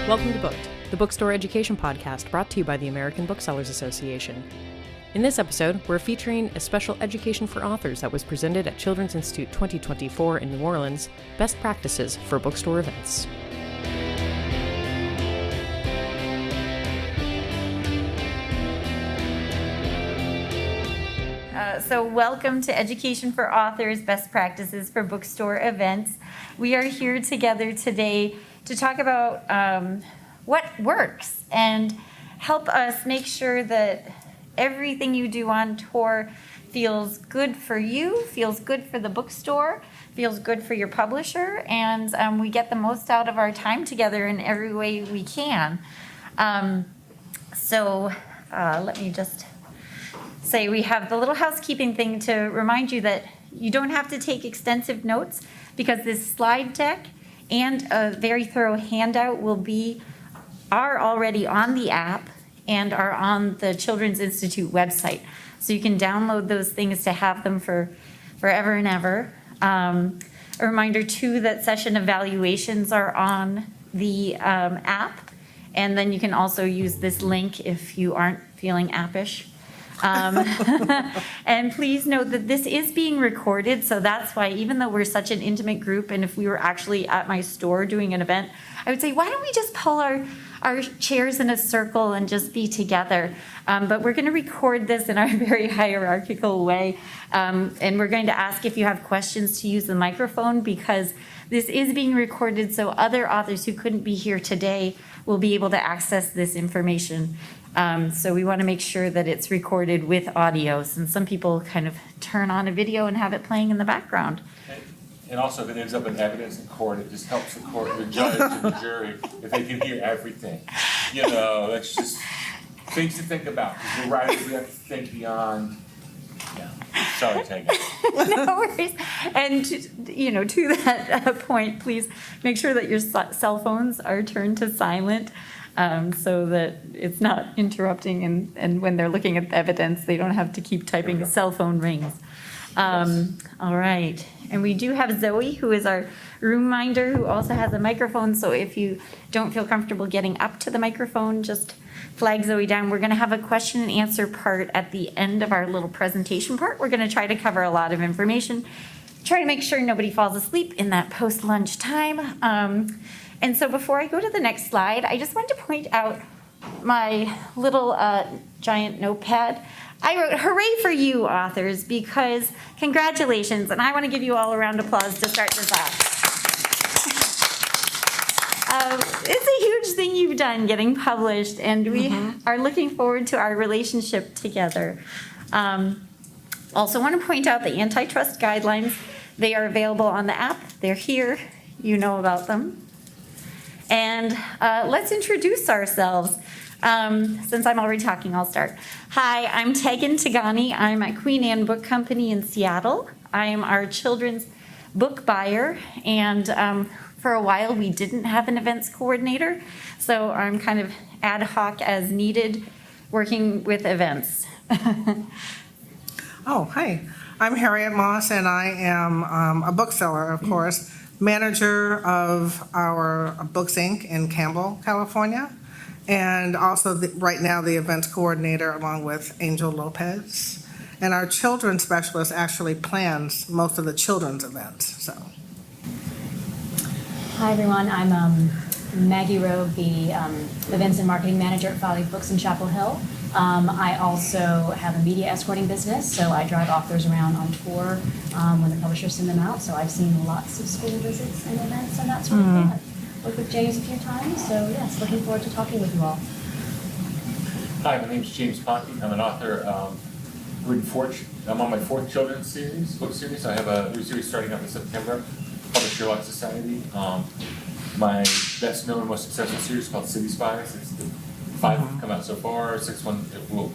Welcome to Booked, the bookstore education podcast brought to you by the American Booksellers Association. In this episode, we're featuring a special Education for Authors that was presented at Children's Institute 2024 in New Orleans, Best Practices for Bookstore Events. So welcome to Education for Authors, Best Practices for Bookstore Events. We are here together today to talk about what works and help us make sure that everything you do on tour feels good for you, feels good for the bookstore, feels good for your publisher, and we get the most out of our time together in every way we can. Let me just say we have the little housekeeping thing to remind you that you don't have to take extensive notes because this slide deck and a very thorough handout are already on the app and are on the Children's Institute website. So you can download those things to have them for forever and ever. A reminder too that session evaluations are on the app, and then you can also use this link if you aren't feeling appish. And please note that this is being recorded, so that's why, even though we're such an intimate group, and if we were actually at my store doing an event, I would say, why don't we just pull our chairs in a circle and just be together? But we're going to record this in our very hierarchical way, and we're going to ask if you have questions to use the microphone, because this is being recorded so other authors who couldn't be here today will be able to access this information. So we want to make sure that it's recorded with audio, since some people kind of turn on a video and have it playing in the background. And also, if it ends up in evidence in court, it just helps the court, the judge and the jury, if they can hear everything. You know, that's just things to think about, because we're writers, we have to think beyond. Yeah. Sorry, take it. No worries. And to that point, please make sure that your cell phones are turned to silent, so that it's not interrupting, and when they're looking at the evidence, they don't have to keep typing cell phone rings. Yes. All right. And we do have Zoe, who is our room minder, who also has a microphone. So if you don't feel comfortable getting up to the microphone, just flag Zoe down. We're going to have a question and answer part at the end of our little presentation part. We're going to try to cover a lot of information, try to make sure nobody falls asleep in that post-lunch time. And so before I go to the next slide, I just wanted to point out my little giant notepad. I wrote, "Hooray for you, authors," because congratulations, and I want to give you all a round of applause to start this off. It's a huge thing you've done, getting published, and we are looking forward to our relationship together. Also want to point out the antitrust guidelines. They are available on the app. They're here. You know about them. And let's introduce ourselves. Since I'm already talking, I'll start. Hi, I'm Tegan Tagani. I'm at Queen Anne Book Company in Seattle. I am our children's book buyer, and for a while we didn't have an events coordinator, so I'm kind of ad hoc as needed, working with events. Oh, hi. I'm Harriet Moss, and I am a bookseller, of course, manager of our Books Inc. in Campbell, California, and also right now the events coordinator along with Angel Lopez. And our children's specialist actually plans most of the children's events. So. Hi everyone, I'm Maggie Rowe, the events and marketing manager at Folly Books in Chapel Hill. I also have a media escorting business, so I drive authors around on tour when the publishers send them out. So I've seen lots of school visits and events and that sort of thing. I've worked with James a few times, so yes, looking forward to talking with you all. Hi, my name is James Ponte. I'm an author. I'm on my fourth children's book series. I have a new series starting up in September called the Sherlock Society. My best known and most successful series is called City Spies. It's the 5 have come out so far. 6th one will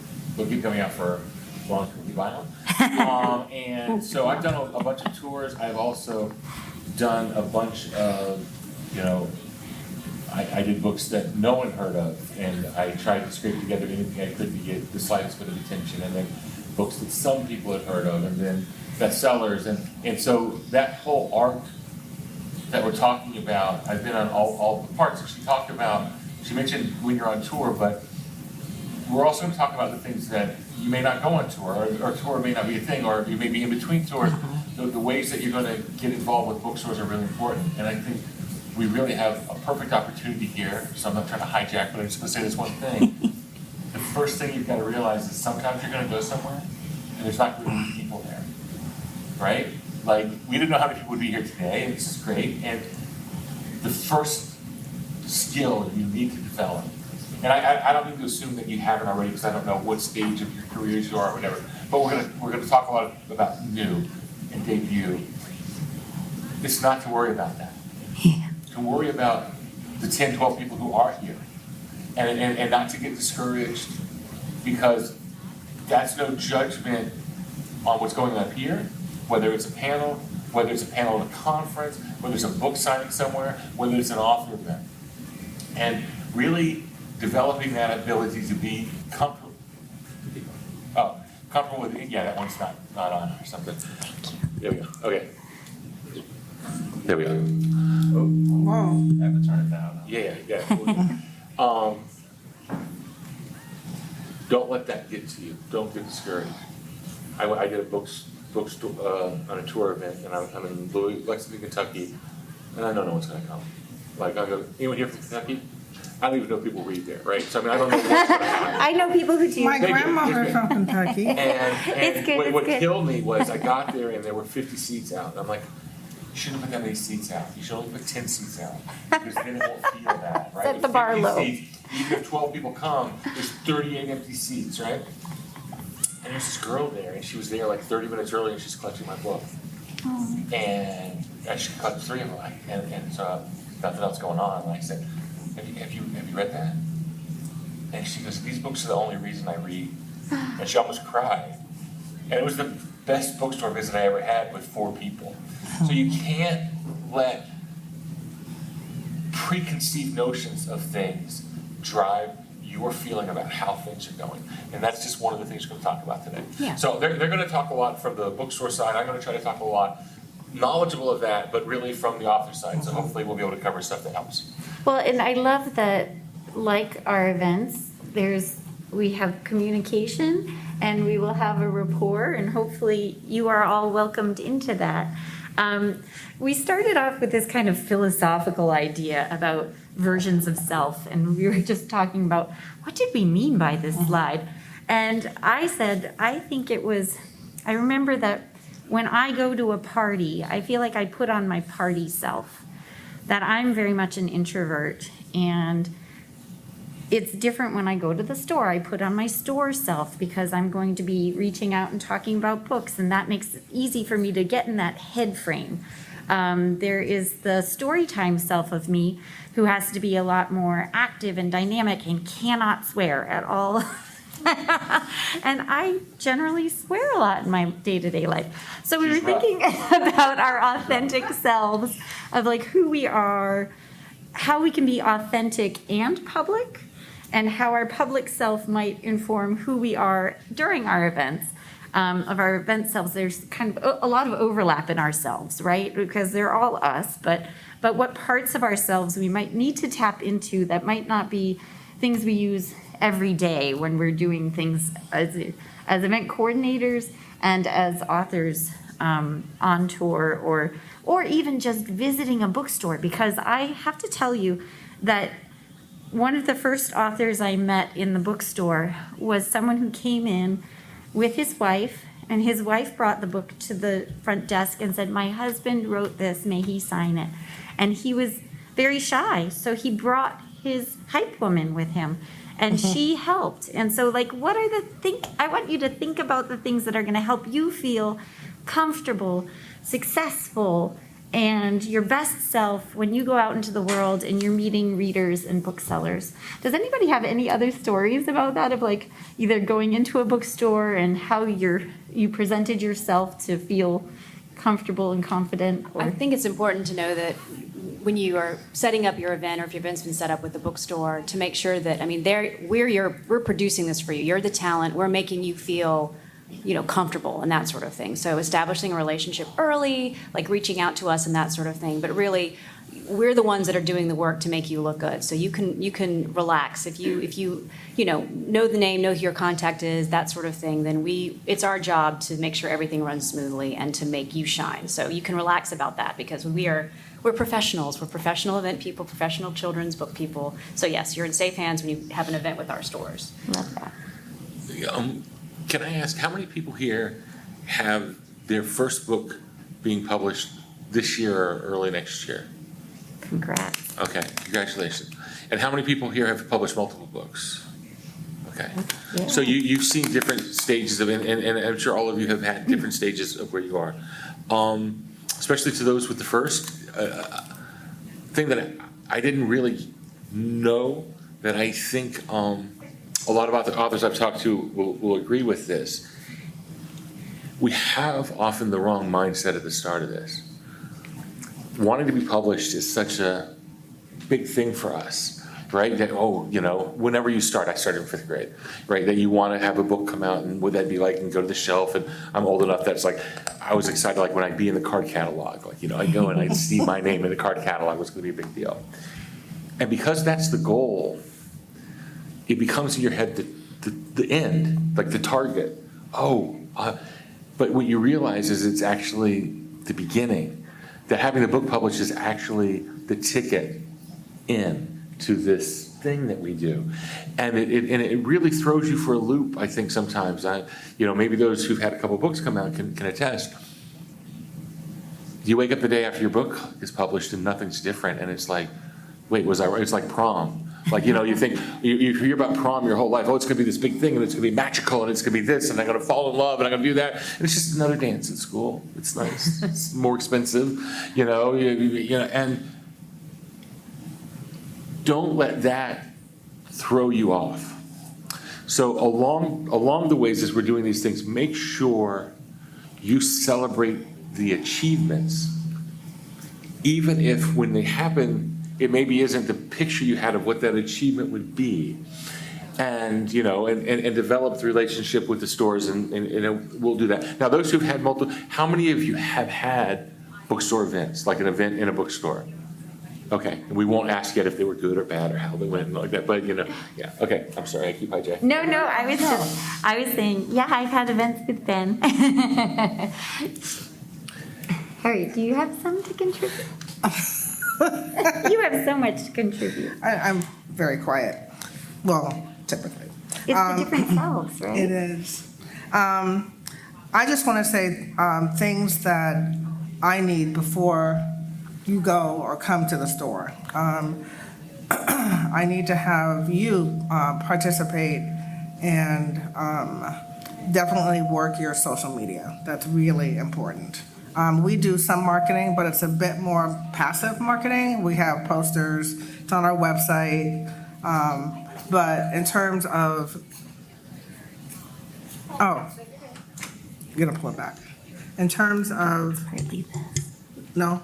keep coming out for as long as we buy them. And so I've done a bunch of tours. I've also done a bunch of, I did books that no one heard of, and I tried to scrape together anything I could to get the slightest bit of attention, and then books that some people had heard of, and then bestsellers, and so that whole arc that we're talking about, I've been on all the parts that she talked about, she mentioned when you're on tour, but we're also going to talk about the things that you may not go on tour, or tour may not be a thing, or you may be in between tours. The ways that you're going to get involved with bookstores are really important, and I think we really have a perfect opportunity here, so I'm not trying to hijack, but I'm just going to say this one thing. The first thing you've got to realize is sometimes you're going to go somewhere, and there's not going to be people there, right? Like, we didn't know how many people would be here today, and this is great, and the first skill you need to develop, and I don't need to assume that you haven't already, because I don't know what stage of your careers you are or whatever, but we're gonna talk a lot about new and debut. It's not to worry about that. To worry about the 10, 12 people who are here, and not to get discouraged, because that's no judgment on what's going on here, whether it's a panel, whether it's a panel at a conference, whether it's a book signing somewhere, whether it's an author event. And really developing that ability to be comfortable. Comfortable with it. Yeah, that one's not on or something. There we go. Okay. There we go. Whoa. I have to turn it down. Yeah. Don't let that get to you. Don't get discouraged. I did a bookstore on a tour event, and I'm in Lexington, Kentucky, and I know no one's going to come. Like, I go, anyone here from Kentucky? I don't even know if people read there, right? So I mean, I don't know what's going to happen. I know people who do. My grandmother from Kentucky. And what killed me was I got there and there were 50 seats out. And I'm like, you shouldn't put that many seats out. You should only put 10 seats out, because then it won't feel bad, right? Set the bar 50 low. Seats, even if 12 people come, there's 38 empty seats, right? And there's this girl there, and she was there like 30 minutes early, and she's collecting my book. Oh. And she collected 3 of them, and so nothing else going on. And I said, have you read that? And she goes, these books are the only reason I read. And she almost cried. And it was the best bookstore visit I ever had with 4 people. So you can't let preconceived notions of things drive your feeling about how things are going. And that's just one of the things we're going to talk about today. Yeah. So they're going to talk a lot from the bookstore side. I'm going to try to talk a lot knowledgeable of that, but really from the author side. So hopefully we'll be able to cover stuff that helps. Well, and I love that, like our events, we have communication, and we will have a rapport, and hopefully you are all welcomed into that. We started off with this kind of philosophical idea about versions of self, and we were just talking about what did we mean by this slide. And I said, I remember that when I go to a party, I feel like I put on my party self, that I'm very much an introvert, and it's different when I go to the store. I put on my store self because I'm going to be reaching out and talking about books, and that makes it easy for me to get in that head frame. There is the storytime self of me who has to be a lot more active and dynamic and cannot swear at all. And I generally swear a lot in my day-to-day life. So we were thinking about our authentic selves, of like who we are, how we can be authentic and public, and how our public self might inform who we are during our events. Of our event selves, there's kind of a lot of overlap in ourselves, right? Because they're all us, but what parts of ourselves we might need to tap into that might not be things we use every day when we're doing things as event coordinators and as authors on tour, or even just visiting a bookstore. Because I have to tell you that one of the first authors I met in the bookstore was someone who came in with his wife, and his wife brought the book to the front desk and said, "My husband wrote this, may he sign it?" And he was very shy, so he brought his hype woman with him, and she helped. And so, like, I want you to think about the things that are going to help you feel comfortable, successful, and your best self when you go out into the world and you're meeting readers and booksellers. Does anybody have any other stories about that, of like either going into a bookstore and how you presented yourself to feel comfortable and confident? I think it's important to know that when you are setting up your event, or if your event's been set up with the bookstore, to make sure that, I mean, we're producing this for you. You're the talent. We're making you feel, comfortable and that sort of thing. So establishing a relationship early, like reaching out to us and that sort of thing. But really, we're the ones that are doing the work to make you look good. So you can relax. If you know the name, know who your contact is, that sort of thing, then it's our job to make sure everything runs smoothly and to make you shine. So you can relax about that because we're professionals. We're professional event people, professional children's book people. So yes, you're in safe hands when you have an event with our stores. Love that. Can I ask, how many people here have their first book being published this year or early next year? Congrats. Okay, congratulations. And how many people here have published multiple books? Okay. Yeah. So you've seen different stages of, and I'm sure all of you have had different stages of where you are. Especially to those with the first, thing that I didn't really know that I think a lot of the authors I've talked to will agree with this. We have often the wrong mindset at the start of this. Wanting to be published is such a big thing for us, right? That, whenever you start, I started in 5th grade, right? That you want to have a book come out and what that'd be like and go to the shelf. And I'm old enough that's like, I was excited like when I'd be in the card catalog, I'd go and I'd see my name in the card catalog, it was going to be a big deal. And because that's the goal, it becomes in your head the end, like the target. But what you realize is it's actually the beginning. That having the book published is actually the ticket in to this thing that we do. And it really throws you for a loop, I think, sometimes. Maybe those who've had a couple books come out can attest. You wake up the day after your book is published and nothing's different, and it's like, wait, was I right? It's like prom. You think, you hear about prom your whole life, it's going to be this big thing, and it's going to be magical, and it's going to be this, and I'm going to fall in love, and I'm going to do that. And it's just another dance at school. It's nice. It's more expensive, and don't let that throw you off. So along the ways as we're doing these things, make sure you celebrate the achievements, even if when they happen, it maybe isn't the picture you had of what that achievement would be. And, and develop the relationship with the stores, and we'll do that. Now, those who've had multiple, how many of you have had bookstore events, like an event in a bookstore? Okay, we won't ask yet if they were good or bad or how they went like that, but yeah, okay, I'm sorry, I keep hijacking. No, I was saying, yeah, I've had events with Ben. Harry, do you have some to contribute? You have so much to contribute. I'm very quiet. Well, typically. It's the different selves, right? It is. I just want to say things that I need before you go or come to the store. I need to have you participate and definitely work your social media. That's really important. We do some marketing, but it's a bit more passive marketing. We have posters, it's on our website. But in terms of, you're gonna pull it back. In terms of, no?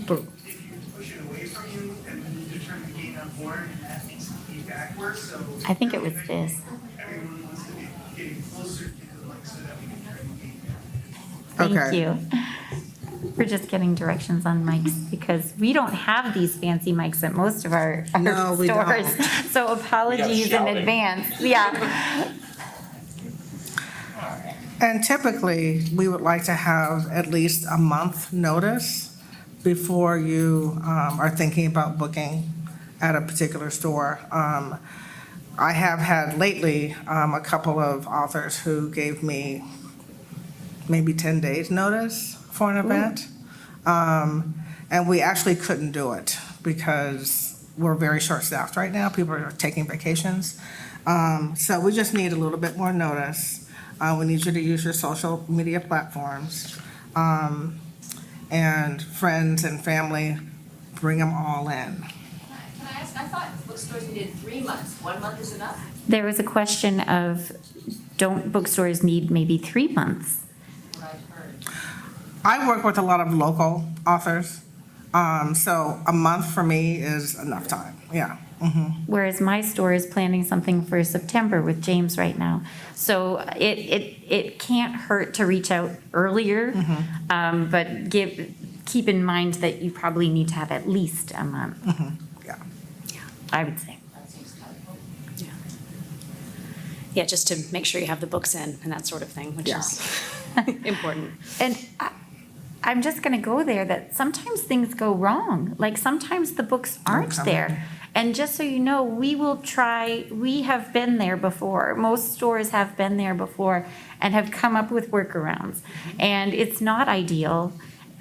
Push it away from you, and then you're trying to gain on board, and that makes the feedback worse. So I think it was this. everyone wants to be getting closer to the mic so that we can try to gain. Thank Okay. you. We're just getting directions on mics because we don't have these fancy mics at most of our No, we stores. don't. So apologies in shouting. advance. Yeah. And typically, we would like to have at least a month notice before you are thinking about booking at a particular store. I have had lately a couple of authors who gave me maybe 10 days notice for an event. And we actually couldn't do it because we're very short-staffed right now. People are taking vacations. So we just need a little bit more notice. We need you to use your social media platforms. And friends and family, bring them all in. Can I ask, I thought bookstores needed 3 months. 1 month is enough? There was a question of, don't bookstores need maybe 3 months? What I've heard. I work with a lot of local authors, so a month for me is enough time, yeah. Whereas my store is planning something for September with James right now. So it can't hurt to reach out earlier, but keep in mind that you probably need to have at least a month, Yeah. I would say. That seems kind of. Yeah, just to make sure you have the books in and that sort of thing, which Yeah. is important. And I'm just going to go there that sometimes things go wrong. Like sometimes the books aren't coming. there. And just so you know, we have been there before. Most stores have been there before and have come up with workarounds. And it's not ideal,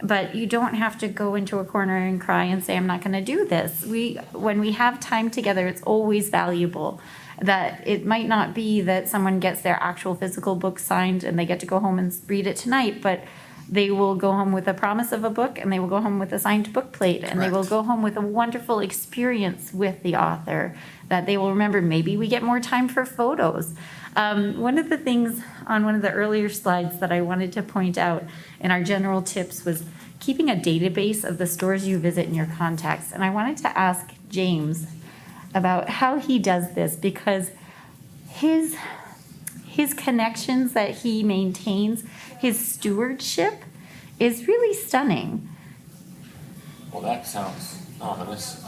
but you don't have to go into a corner and cry and say, I'm not going to do this. When we have time together, it's always valuable. That it might not be that someone gets their actual physical book signed and they get to go home and read it tonight, but they will go home with a promise of a book and they will go home with a signed book plate and they will Correct. go home with a wonderful experience with the author that they will remember. Maybe we get more time for photos. One of the things on one of the earlier slides that I wanted to point out in our general tips was keeping a database of the stores you visit and your contacts. And I wanted to ask James about how he does this, because his connections that he maintains, his stewardship is really stunning. Well, that sounds ominous.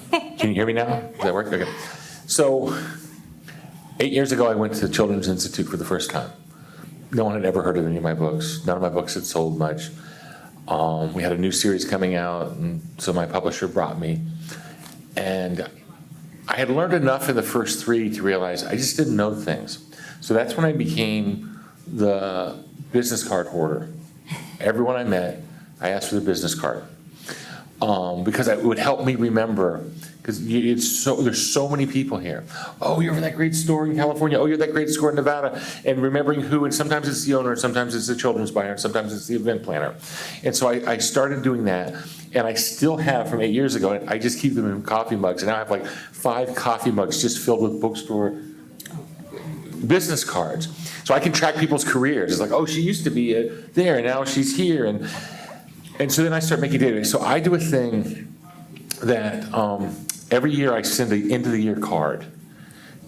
Can you hear me now? Does that work? Okay. So, 8 years ago, I went to the Children's Institute for the first time. No one had ever heard of any of my books. None of my books had sold much. We had a new series coming out, and so my publisher brought me. And I had learned enough in the first 3 to realize I just didn't know things. So that's when I became the business card hoarder. Everyone I met, I asked for the business card. Because it would help me remember, because there's so many people here. Oh, you're from that great store in California. Oh, you're that great store in Nevada. And remembering who, and sometimes it's the owner, sometimes it's the children's buyer, and sometimes it's the event planner. And so I started doing that, and I still have from 8 years ago, and I just keep them in coffee mugs. And now I have like 5 coffee mugs just filled with bookstore business cards. So I can track people's careers. It's like, oh, she used to be there, and now she's here. And so then I start making database. So I do a thing that every year I send an end of the year card.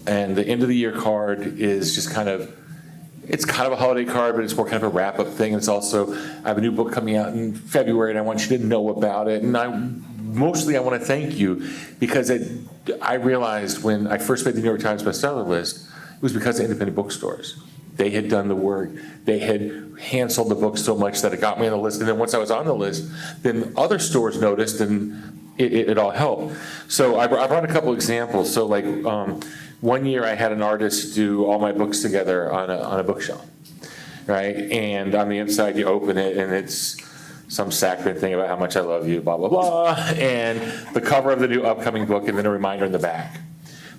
And the end of the year card is just it's kind of a holiday card, but it's more kind of a wrap up thing. It's also, I have a new book coming out in February and I want you to know about it. And I want to thank you, because I realized when I first made the New York Times bestseller list, it was because of independent bookstores. They had done the work. They had hand-sold the book so much that it got me on the list. And then once I was on the list, then other stores noticed, and it all helped. So I brought a couple examples. So like one year I had an artist do all my books together on a bookshelf, right? And on the inside you open it and it's some saccharine thing about how much I love you, blah, blah, blah. And the cover of the new upcoming book, and then a reminder in the back.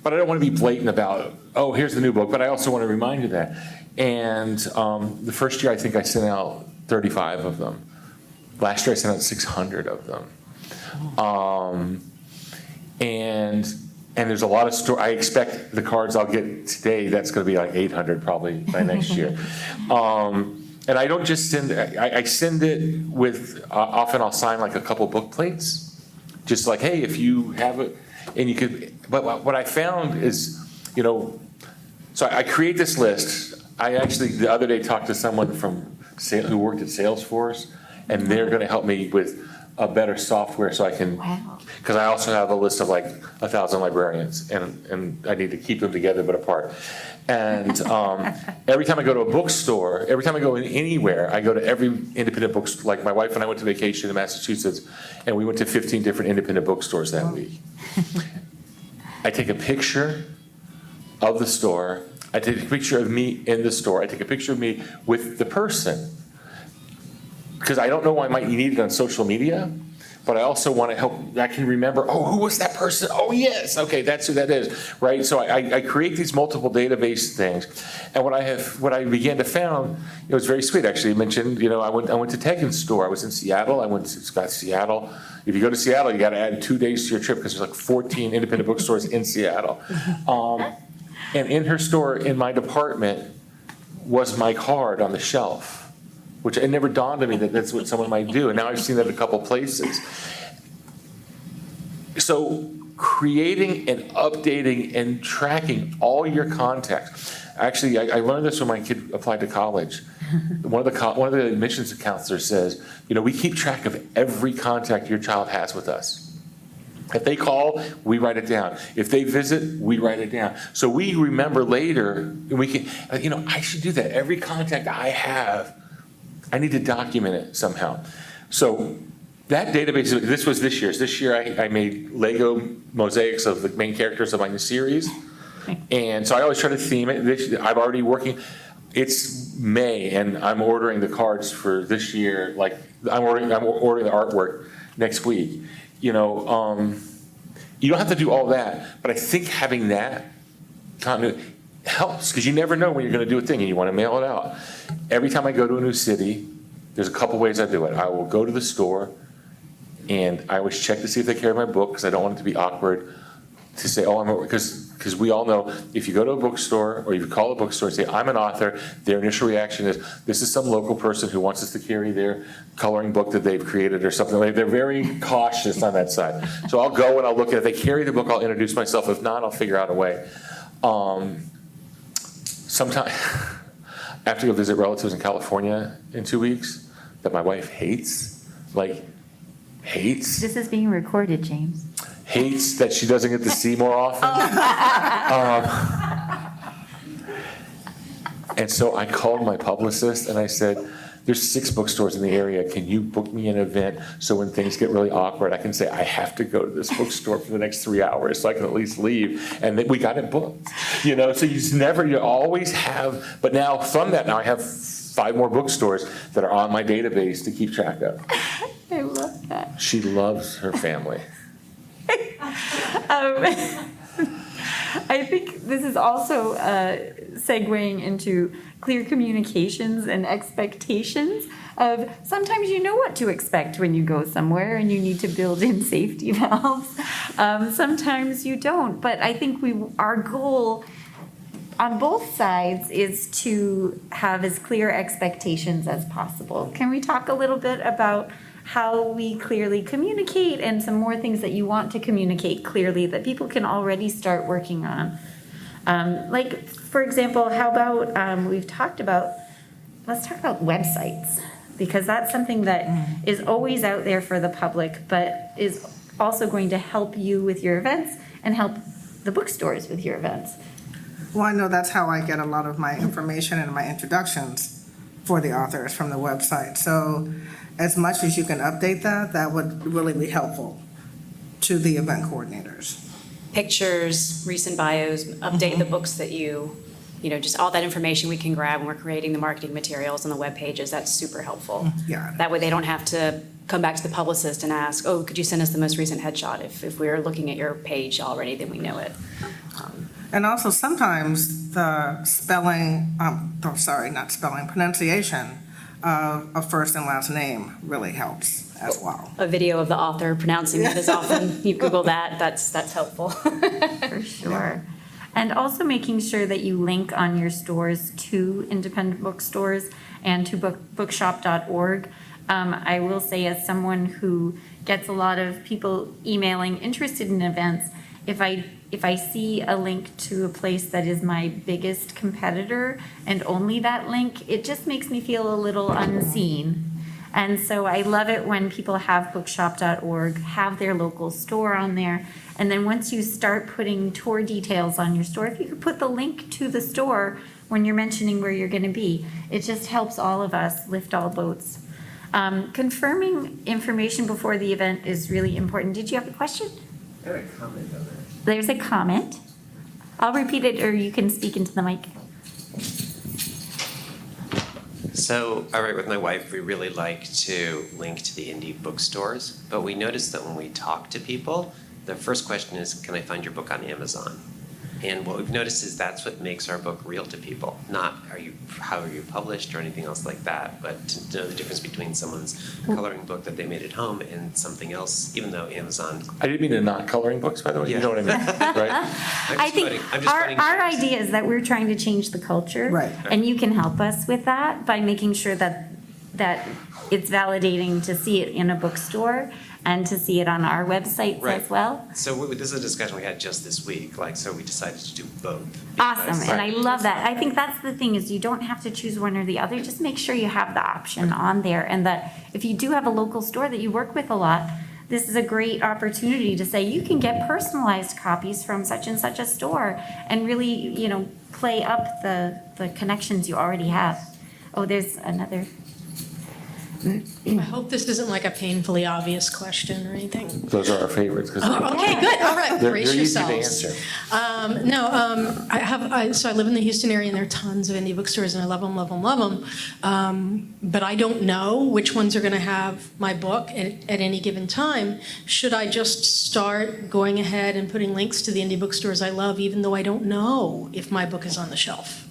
But I don't want to be blatant about, oh, here's the new book, but I also want to remind you that. And the first year, I think I sent out 35 of them. Last year, I sent out 600 of them. And there's a lot of I expect the cards I'll get today, that's going to be like 800 probably by next year. And I don't just send it, I send it with, often I'll sign like a couple book plates. Just like, hey, if you have it, and you could, but what I found is, so I create this list. I actually, the other day, talked to someone who worked at Salesforce, and they're going to help me with a better software so I can, because I also have a list of like 1,000 librarians, and I need to keep them together but apart. And every time I go to a bookstore, every time I go anywhere, I go to every independent bookstore. Like my wife and I went to vacation in Massachusetts, and we went to 15 different independent bookstores that week. I take a picture of the store. I take a picture of me in the store. I take a picture of me with the person. Because I don't know why I might need it on social media, but I also want to help, I can remember, oh, who was that person? Oh, yes, okay, that's who that is, right? So I create these multiple database things. And what I began to found, it was very sweet, actually. You mentioned, I went to Tegan's store. I was in Seattle. I went to Seattle. If you go to Seattle, you got to add 2 days to your trip because there's like 14 independent bookstores in Seattle. And in her store, in my department, was my card on the shelf, which it never dawned on me that that's what someone might do. And now I've seen that a couple places. So creating and updating and tracking all your contacts. Actually, I learned this when my kid applied to college. One of the admissions counselors says, we keep track of every contact your child has with us. If they call, we write it down. If they visit, we write it down. So we remember later, and we can, I should do that. Every contact I have, I need to document it somehow. So that database, this was this year's. This year I made Lego mosaics of the main characters of my new series. And so I always try to theme it. I'm already working. It's May, and I'm ordering the cards for this year. Like I'm ordering the artwork next week. You don't have to do all that, but I think having that continuity helps, because you never know when you're going to do a thing and you want to mail it out. Every time I go to a new city, there's a couple ways I do it. I will go to the store, and I always check to see if they carry my book, because I don't want it to be awkward to say, because we all know if you go to a bookstore or you call a bookstore and say, I'm an author, their initial reaction is, this is some local person who wants us to carry their coloring book that they've created or something. They're very cautious on that side. So I'll go and I'll look at it. If they carry the book, I'll introduce myself. If not, I'll figure out a way. Sometime I have to go visit relatives in California in 2 weeks that my wife hates. Hates. This is being recorded, James. Hates that she doesn't get to see more often. And so I called my publicist and I said, there's 6 bookstores in the area. Can you book me an event so when things get really awkward, I can say, I have to go to this bookstore for the next 3 hours so I can at least leave. And then we got it booked. So you always have, but now from that, now I have 5 more bookstores that are on my database to keep track of. I love that. She loves her family. I think this is also segueing into clear communications and expectations of sometimes you know what to expect when you go somewhere and you need to build in safety valves. Sometimes you don't, but I think our goal on both sides is to have as clear expectations as possible. Can we talk a little bit about how we clearly communicate and some more things that you want to communicate clearly that people can already start working on? For example, how about let's talk about websites, because that's something that is always out there for the public, but is also going to help you with your events and help the bookstores with your events. Well, I know that's how I get a lot of my information and my introductions for the authors, from the website. So as much as you can update that would really be helpful to the event coordinators. Pictures, recent bios, update the books that just all that information we can grab when we're creating the marketing materials and the web pages. That's super helpful. Yeah. That way they don't have to come back to the publicist and ask, oh, could you send us the most recent headshot? If we're looking at your page already, then we know it. And also sometimes the pronunciation of a first and last name really helps as well. A video of the author pronouncing that is often, you Google that, that's helpful. For sure. And also making sure that you link on your stores to independent bookstores and to bookshop.org. I will say, as someone who gets a lot of people emailing interested in events, if I see a link to a place that is my biggest competitor and only that link, it just makes me feel a little unseen. And so I love it when people have bookshop.org, have their local store on there. And then once you start putting tour details on your store, if you could put the link to the store when you're mentioning where you're going to be, it just helps all of us lift all boats. Confirming information before the event is really important. Did you have a question? I have a comment on that. There's a comment. I'll repeat it, or you can speak into the mic. So I write with my wife. We really like to link to the indie bookstores, but we notice that when we talk to people, the first question is, can I find your book on Amazon? And what we've noticed is that's what makes our book real to people, not how are you published or anything else like that, but to know the difference between someone's coloring book that they made at home and something else, even though Amazon. I didn't mean to not coloring books, by the way. Yeah. You know what I mean, right? I think our idea is that we're trying to change the culture. Right. And you can help us with that by making sure that that it's validating to see it in a bookstore and to see it on our websites Right. as well. So this is a discussion we had just this week, so we decided to do both. Awesome, because- and I love that. I think that's the thing, is you don't have to choose one or the other. Just make sure you have the option on there, and that if you do have a local store that you work with a lot, this is a great opportunity to say you can get personalized copies from such and such a store and really, play up the connections you already have. Oh, there's another. I hope this isn't like a painfully obvious question or anything. Those are our favorites, because Okay, good, all right, they're brace easy to yourselves. answer. So I live in the Houston area, and there are tons of indie bookstores, and I love them, love them, love them. But I don't know which ones are going to have my book at any given time. Should I just start going ahead and putting links to the indie bookstores I love, even though I don't know if my book is on the shelf?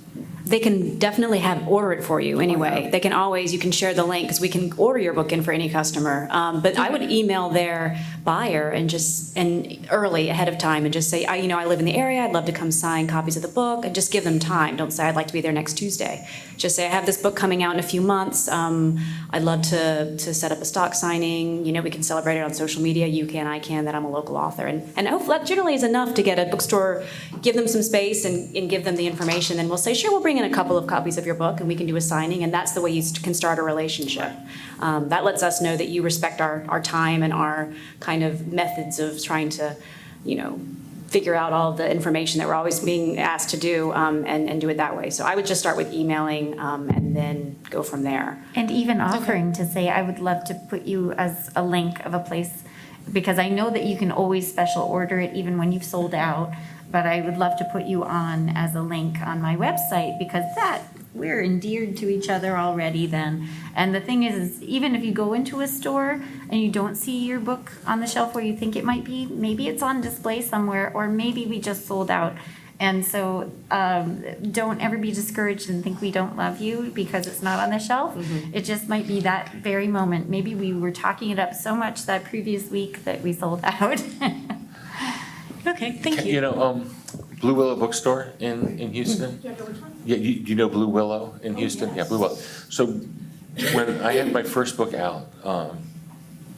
They can definitely order it for you anyway. They can always, you can share the link because we can order your book in for any customer. But I would email their buyer and early ahead of time and just say, I live in the area. I'd love to come sign copies of the book, and just give them time. Don't say I'd like to be there next Tuesday. Just say I have this book coming out in a few months. I'd love to set up a stock signing. We can celebrate it on social media. You can, I can. That I'm a local author, and hopefully that generally is enough to get a bookstore, give them some space and give them the information. Then we'll say, sure, we'll bring in a couple of copies of your book and we can do a signing, and that's the way you can start a relationship. That lets us know that you respect our time and our kind of methods of trying to, figure out all the information that we're always being asked to do, and do it that way. So I would just start with emailing and then go from there. And even offering to say, I would love to put you as a link of a place, because I know that you can always special order it even when you've sold out, but I would love to put you on as a link on my website, because we're endeared to each other already then. And the thing is even if you go into a store and you don't see your book on the shelf where you think it might be, maybe it's on display somewhere, or maybe we just sold out. And so don't ever be discouraged and think we don't love you because it's not on the shelf. It just might be that very moment. Maybe we were talking it up so much that previous week that we sold out. Okay, thank you. Blue Willow Bookstore in Houston. Yeah, you know Blue Willow in Houston? Yeah, Blue Willow. So when I had my first book out,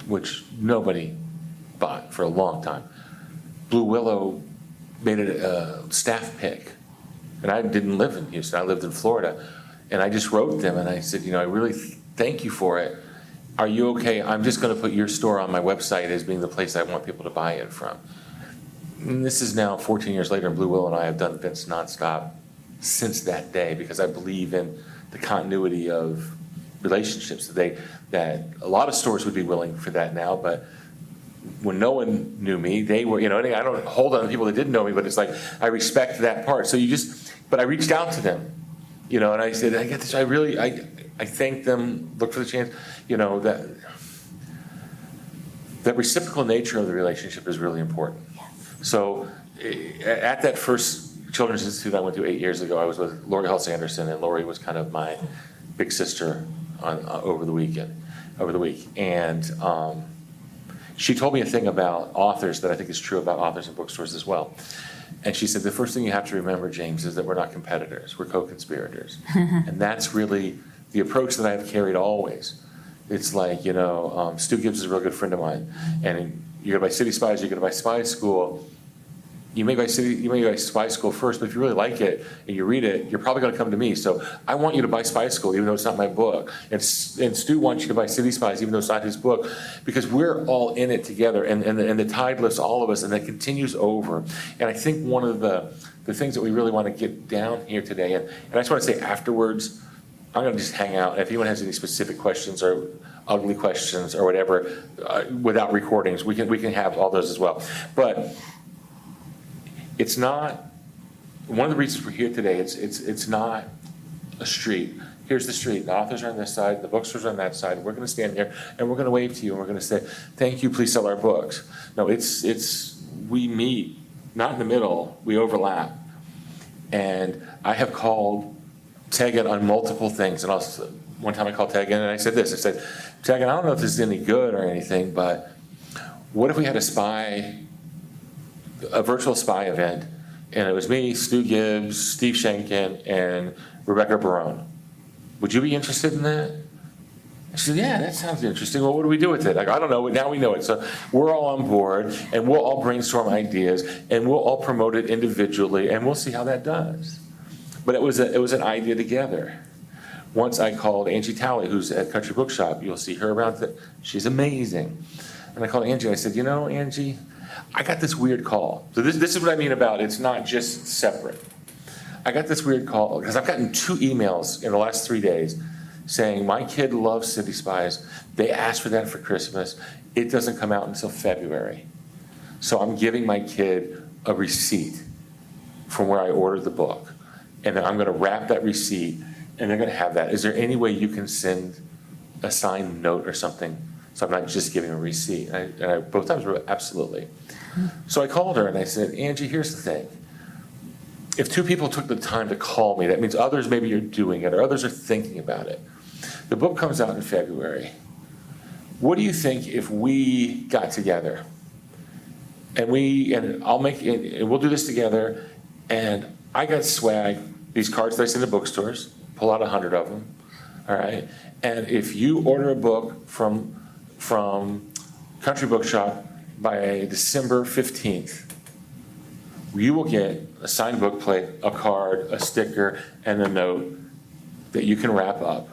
which nobody bought for a long time, Blue Willow made it a staff pick. And I didn't live in Houston, I lived in Florida. And I just wrote them and I said, I really thank you for it. Are you okay? I'm just gonna put your store on my website as being the place I want people to buy it from. And this is now 14 years later, and Blue Willow and I have done events nonstop since that day, because I believe in the continuity of relationships that a lot of stores would be willing for that now, but when no one knew me, they were, I don't hold on to people that didn't know me, but it's like, I respect that part. So but I reached out to them, and I said, I get this, I thanked them, look for the chance, that reciprocal nature of the relationship is really important. So at that first Children's Institute I went to 8 years ago, I was with Lori Hall Sanderson, and Lori was kind of my big sister over the week. And she told me a thing about authors that I think is true about authors and bookstores as well. And she said, the first thing you have to remember, James, is that we're not competitors, we're co-conspirators. And that's really the approach that I've carried always. It's like, Stu Gibbs is a real good friend of mine, and you're gonna buy City Spies, you're gonna buy Spy School. You may buy Spy School first, but if you really like it and you read it, you're probably gonna come to me. So I want you to buy Spy School, even though it's not my book. And Stu wants you to buy City Spies, even though it's not his book, because we're all in it together, and the tide lifts all of us, and that continues over. And I think one of the things that we really wanna get down here today, and I just wanna say afterwards, I'm gonna just hang out. If anyone has any specific questions or ugly questions or whatever, without recordings, we can have all those as well. But it's not, one of the reasons we're here today, it's not a street. Here's the street, the authors are on this side, the bookstores are on that side. We're gonna stand here and we're gonna wave to you and we're gonna say, thank you, please sell our books. No, we meet, not in the middle, we overlap. And I have called Tegan on multiple things, and one time I called Tegan and I said this, I said, Tegan, I don't know if this is any good or anything, but what if we had a virtual spy event, and it was me, Stu Gibbs, Steve Schenken, and Rebecca Barone. Would you be interested in that? She said, yeah, that sounds interesting. Well, what do we do with it? I go, I don't know. Now we know it. So we're all on board, and we'll all brainstorm ideas, and we'll all promote it individually, and we'll see how that does. But it was an idea together. Once I called Angie Talley, who's at Country Bookshop. You'll see her around. She's amazing. And I called Angie, and I said, Angie, I got this weird call. So this is what I mean about it's not just separate. I got this weird call, because I've gotten 2 emails in the last 3 days saying, my kid loves City Spies. They asked for that for Christmas. It doesn't come out until February. So I'm giving my kid a receipt from where I ordered the book. And then I'm going to wrap that receipt, and they're going to have that. Is there any way you can send a signed note or something, so I'm not just giving a receipt? And I both times were absolutely. So I called her, and I said, Angie, here's the thing. If 2 people took the time to call me, that means others maybe are doing it, or others are thinking about it. The book comes out in February. What do you think if we got together and we'll do this together, and I got swag, these cards that I send to bookstores, pull out 100 of them, all right? And if you order a book from Country Bookshop by December 15th, you will get a signed bookplate, a card, a sticker, and a note that you can wrap up.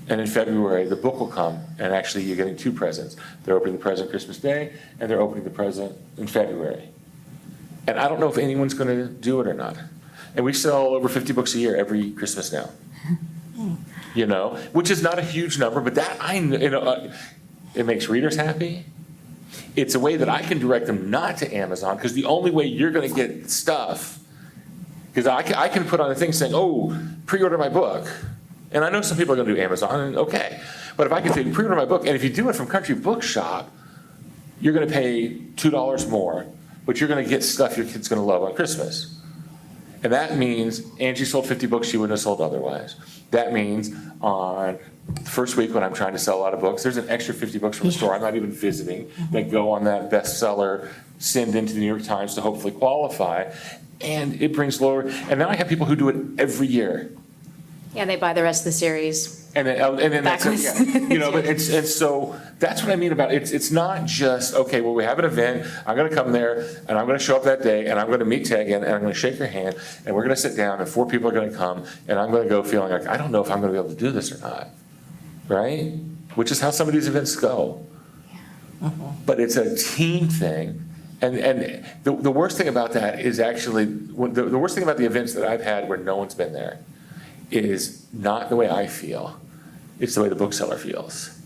And in February, the book will come, and actually you're getting 2 presents. They're opening the present Christmas Day, and they're opening the present in February. And I don't know if anyone's going to do it or not. And we sell over 50 books a year every Christmas now. Which is not a huge number, but that it makes readers happy. It's a way that I can direct them not to Amazon, because the only way you're going to get stuff, because I can put on a thing saying, oh, pre-order my book. And I know some people are going to do Amazon, and okay. But if I can say, pre-order my book, and if you do it from Country Bookshop, you're going to pay $2 more, but you're going to get stuff your kid's going to love on Christmas. And that means Angie sold 50 books she wouldn't have sold otherwise. That means on the first week when I'm trying to sell a lot of books, there's an extra 50 books from the store I'm not even visiting that go on that bestseller, send into the New York Times to hopefully qualify. And it brings lower, and now I have people who do it every year. Yeah, they buy the rest of the series. And then that's it, yeah. But it's so that's what I mean about it. It's not just, okay, well, we have an event, I'm going to come there, and I'm going to show up that day, and I'm going to meet Tegan, and I'm going to shake her hand, and we're going to sit down, and 4 people are going to come, and I'm going to go feeling like, I don't know if I'm going to be able to do this or not, right? Which is how some of these events go. But it's a team thing. And the worst thing about that is actually, the worst thing about the events that I've had where no one's been there is not the way I feel. It's the way the bookseller feels.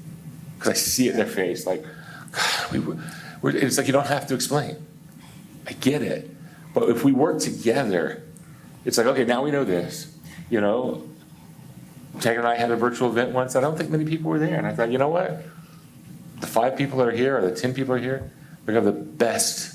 Because I see it in their face, like, God, it's like you don't have to explain. I get it. But if we work together, it's like, okay, now we know this. Tegan and I had a virtual event once. I don't think many people were there. And I thought, you know what? The 5 people that are here, or the 10 people are here, we're going to have the best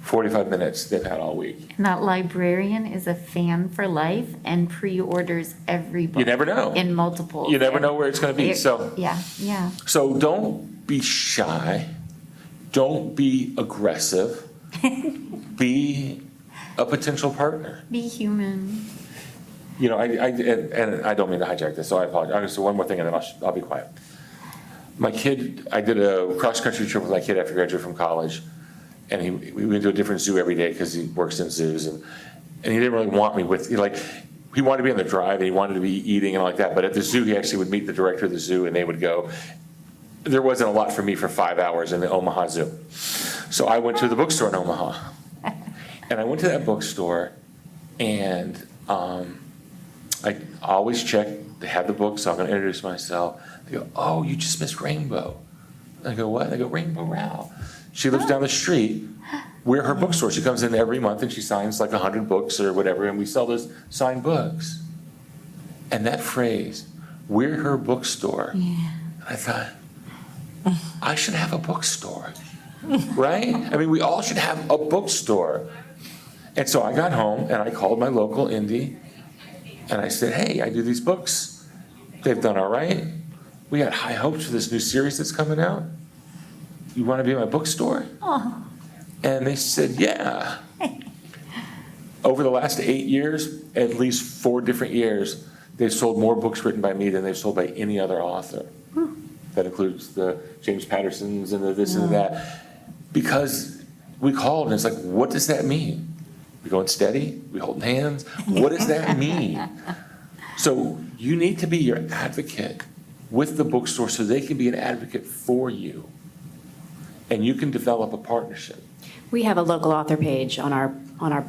45 minutes they've had all week. And that librarian is a fan for life and pre-orders every book. You never know. In multiple. You never know where it's going to be. So yeah. So don't be shy. Don't be aggressive. Be a potential partner. Be human. I don't mean to hijack this, so I apologize. I'm going to say one more thing, and then I'll be quiet. My kid, I did a cross-country trip with my kid after graduating from college. And we went to a different zoo every day because he works in zoos, and he didn't really want me with. He wanted to be on the drive, and he wanted to be eating and like that. But at the zoo, he actually would meet the director of the zoo, and they would go. There wasn't a lot for me for 5 hours in the Omaha Zoo, so I went to the bookstore in Omaha, and I went to that bookstore, and I always check. They have the book, so I'm going to introduce myself. They go, "Oh, you just missed Rainbow." I go, "What?" They go, "Rainbow Rao. She lives down the street. We're her bookstore. She comes in every month and she signs like 100 books or whatever, and we sell those signed books." And that phrase, "we're her bookstore," I thought, I should have a bookstore, right? I mean, we all should have a bookstore. And so I got home and I called my local indie and I said, "Hey, I do these books. They've done all right. We got high hopes for this new series that's coming out. You want to be in my bookstore?" Oh. And they said, "Yeah." Over the last 8 years, at least 4 different years, they've sold more books written by me than they've sold by any other author. That includes the James Pattersons and the this and the that. Because we called and it's like, what does that mean? We going steady? We holding hands? What does that mean? So you need to be your advocate with the bookstore so they can be an advocate for you. And you can develop a partnership. We have a local author page on our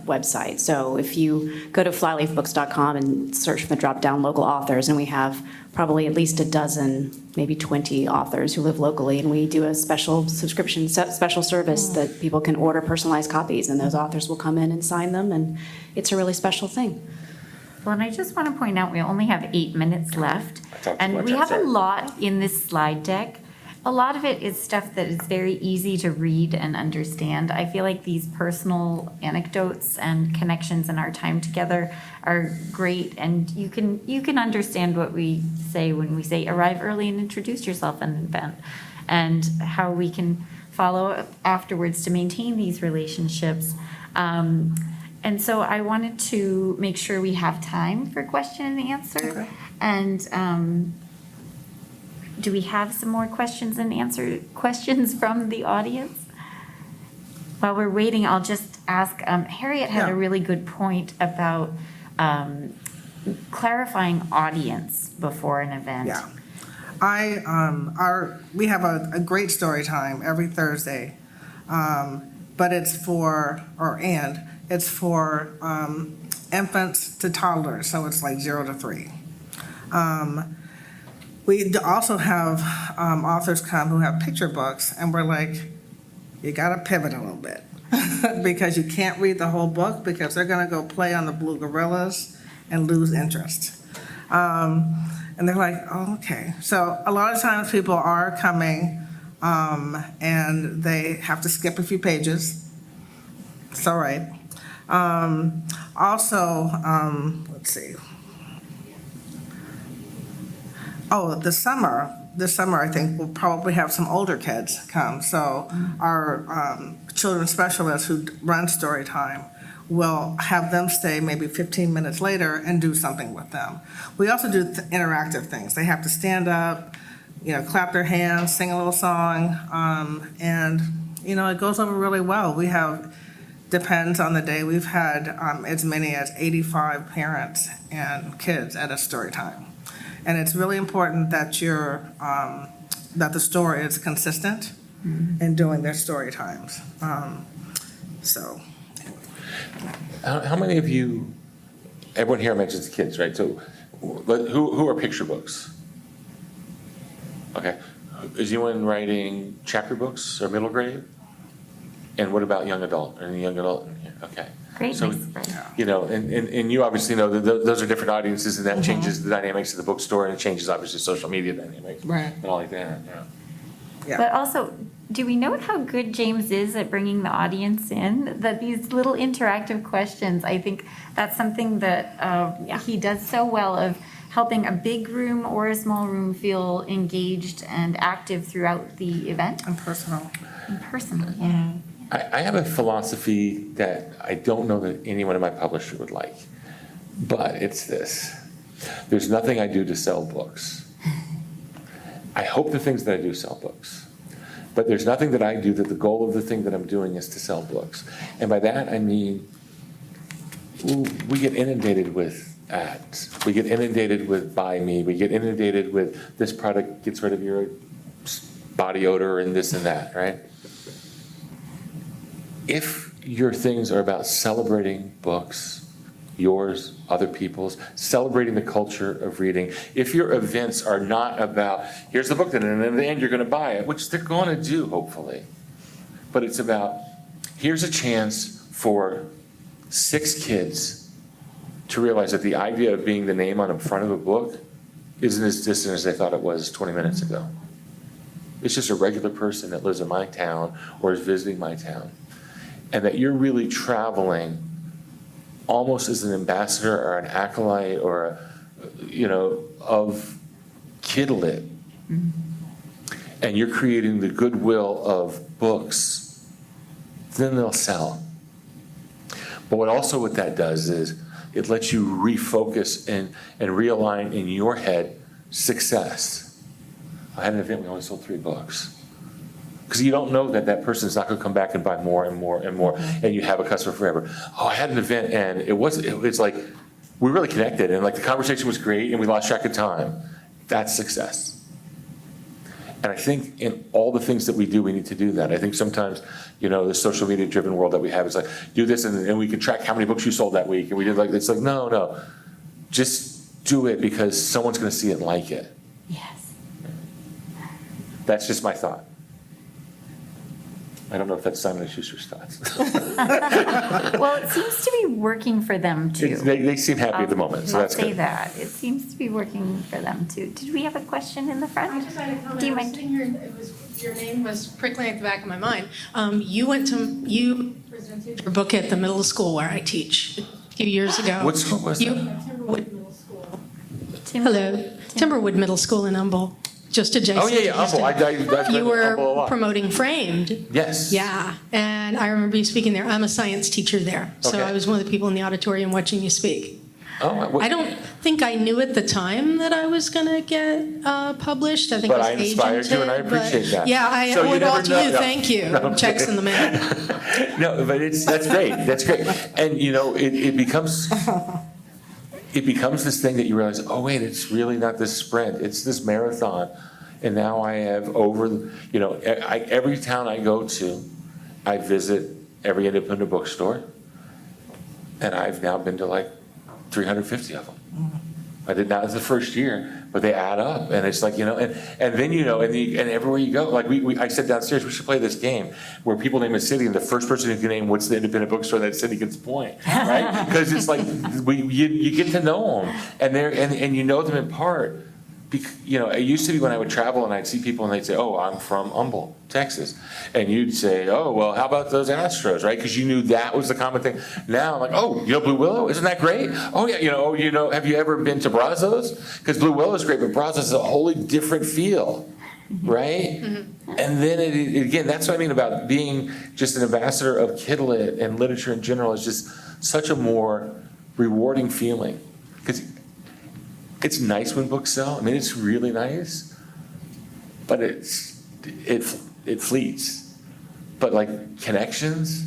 website. So if you go to flyleafbooks.com and search for the drop-down local authors, and we have probably at least a dozen, maybe 20 authors who live locally, and we do a special subscription, special service that people can order personalized copies, and those authors will come in and sign them, and it's a really special thing. Well, and I just want to point out, we only have 8 minutes left, and we have a lot in this slide deck. A lot of it is stuff that is very easy to read and understand. I feel like these personal anecdotes and connections in our time together are great, and you can understand what we say when we say arrive early and introduce yourself at an event, and how we can follow up afterwards to maintain these relationships. And so I wanted to make sure we have time for question and answer. Okay. And do we have some more questions and answer questions from the audience? While we're waiting, I'll just ask, Harriet had a really good point about clarifying audience before an event. Yeah. We have a great story time every Thursday, but it's for infants to toddlers, so it's like 0 to 3. We also have authors come who have picture books, and we're like, you gotta pivot a little bit because you can't read the whole book because they're gonna go play on the blue gorillas and lose interest. And they're like, oh, okay. So a lot of times people are coming and they have to skip a few pages. It's all right. Let's see. Oh, this summer, I think we'll probably have some older kids come. So our children's specialists who run story time will have them stay maybe 15 minutes later and do something with them. We also do interactive things. They have to stand up, clap their hands, sing a little song, and it goes over really well. We have, depends on the day, we've had as many as 85 parents and kids at a story time. And it's really important that that the store is consistent in doing their story times. How many of you, everyone here mentions kids, right? So who are picture books? Okay. Is anyone writing chapter books or middle grade? And what about young adult? Any young adult in here? Okay. Great. So, and you obviously know that those are different audiences, and that changes the dynamics of the bookstore, and it changes obviously social media dynamics. Right. And all like that, Yeah. But also, do we know how good James is at bringing the audience in? That these little interactive questions, I think that's something that he does so well, of helping a big room or a small room feel engaged and active throughout the event. And personal. And personal, yeah. I have a philosophy that I don't know that anyone in my publisher would like, but it's this. There's nothing I do to sell books. I hope the things that I do sell books, but there's nothing that I do that the goal of the thing that I'm doing is to sell books. And by that I mean, we get inundated with ads. We get inundated with buy me. We get inundated with this product gets rid of your body odor and this and that, right? If your things are about celebrating books, yours, other people's, celebrating the culture of reading, if your events are not about, here's the book, and then in the end you're going to buy it, which they're going to do, hopefully, but it's about, here's a chance for 6 kids to realize that the idea of being the name on the front of a book isn't as distant as they thought it was 20 minutes ago. It's just a regular person that lives in my town or is visiting my town. And that you're really traveling almost as an ambassador or an acolyte or, of Kidlit. And you're creating the goodwill of books, then they'll sell. But what that does is it lets you refocus and realign in your head success. I had an event, we only sold 3 books. Because you don't know that person's not going to come back and buy more and more and more, and you have a customer forever. Oh, I had an event, and it's like, we really connected, and like the conversation was great, and we lost track of time. That's success. And I think in all the things that we do, we need to do that. I think sometimes, the social media driven world that we have is like, do this and we can track how many books you sold that week. And we did like, it's like, no. Just do it because someone's going to see it and like it. Yes. That's just my thought. I don't know if that's Simon & Schuster's thoughts. Well, it seems to be working for them too. They seem happy at the moment, so I'll that's say good. that. It seems to be working for them too. Did we have a question in the front? I just had a comment. Do you I was mind? sitting here, your name was prickling at the back of my mind. You presented your book at the middle school where I teach a few years ago. What school was that? Timberwood Middle School. Hello, Timberwood Middle School in Humble, just adjacent. Oh, yeah, Humble. I've been You to Humble a were lot. promoting Framed. Yes. Yeah, and I remember you speaking there. I'm a science teacher there, so Okay. I was one of the people in the auditorium watching you speak. Oh, I don't think I knew at the time that I was going to get published. I think But it was I inspired you, and I agented, but- appreciate that. Yeah, I So you owe it all never to know. you. No. Thank you. No, I'm Checks in the mail. No, but that's great. That's great. And it becomes this thing that you realize, oh wait, it's really not this sprint. It's this marathon. And now I have every town I go to, I visit every independent bookstore, and I've now been to like 350 of them. I did not as the first year, but they add up, and it's like, and then and everywhere you go, like I said downstairs, we should play this game where people name a city, and the first person who can name what's the independent bookstore in that city gets a point, right? Because it's like you get to know them, and you know them in part. It used to be when I would travel and I'd see people and they'd say, "Oh, I'm from Humble, Texas," and you'd say, "Oh, well, how about those Astros?" Right? Because you knew that was the common thing. Now I'm like, "Oh, Blue Willow? Isn't that great? Oh yeah, have you ever been to Brazos? Because Blue Willow is great, but Brazos is a wholly different feel." Right? Mm-hmm. And then again, that's what I mean about being just an ambassador of Kidlit and literature in general is just such a more rewarding feeling. Because it's nice when books sell. I mean, it's really nice, but it fleets. But like connections,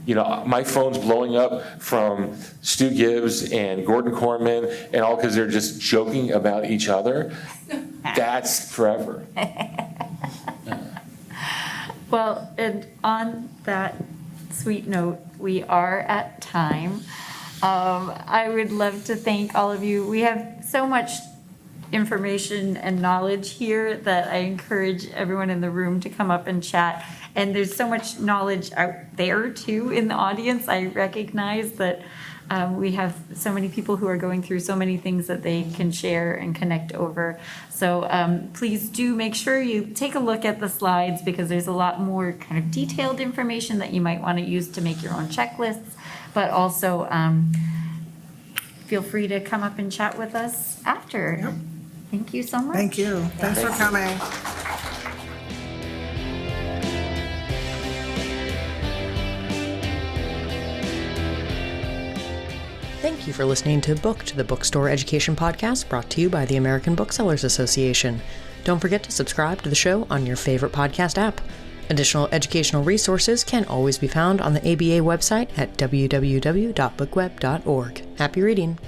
my phone's blowing up from Stu Gibbs and Gordon Corman and all because they're just joking about each other. That's forever. Well, and on that sweet note, we are at time. I would love to thank all of you. We have so much information and knowledge here that I encourage everyone in the room to come up and chat. And there's so much knowledge out there too in the audience. I recognize that we have so many people who are going through so many things that they can share and connect over. So please do make sure you take a look at the slides because there's a lot more kind of detailed information that you might want to use to make your own checklists. But also, feel free to come up and chat with us after. Yep. Thank you so much. Thank you. Thanks for coming. Thank you for listening to Booked, the Bookstore Education Podcast brought to you by the American Booksellers Association. Don't forget to subscribe to the show on your favorite podcast app. Additional educational resources can always be found on the ABA website at www.bookweb.org. Happy reading!